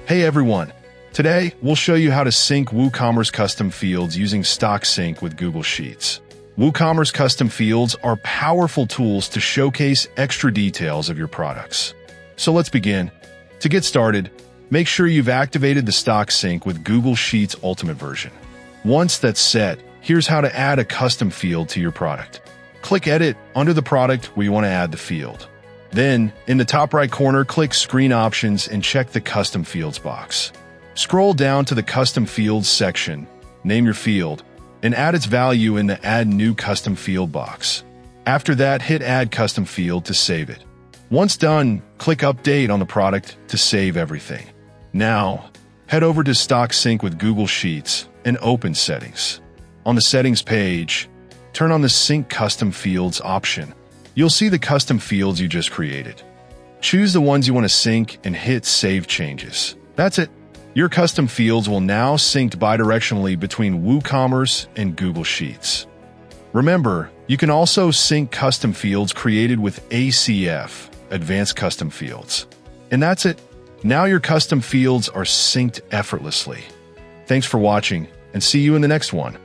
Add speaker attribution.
Speaker 1: Hey everyone! Today, we'll show you how to sync WooCommerce custom fields using Stock Sync with Google Sheets. WooCommerce custom fields are powerful tools to showcase extra details of your products. So let's begin. To get started, make sure you've activated the Stock Sync with Google Sheets Ultimate version. Once that's set, here's how to add a custom field to your product. Click Edit under the product where you want to add the field. Then, in the top right corner, click Screen Options and check the Custom Fields box. Scroll down to the Custom Fields section, name your field, and add its value in the Add New Custom Field box. After that, hit Add Custom Field to save it. Once done, click Update on the product to save everything. Now, head over to Stock Sync with Google Sheets and open Settings. On the Settings page, turn on the Sync Custom Fields option. You'll see the custom fields you just created. Choose the ones you want to sync and hit Save Changes. That's it. Your custom fields will now sync bidirectionally between WooCommerce and Google Sheets. Remember, you can also sync custom fields created with ACF, Advanced Custom Fields. And that's it. Now your custom fields are synced effortlessly. Thanks for watching, and see you in the next one.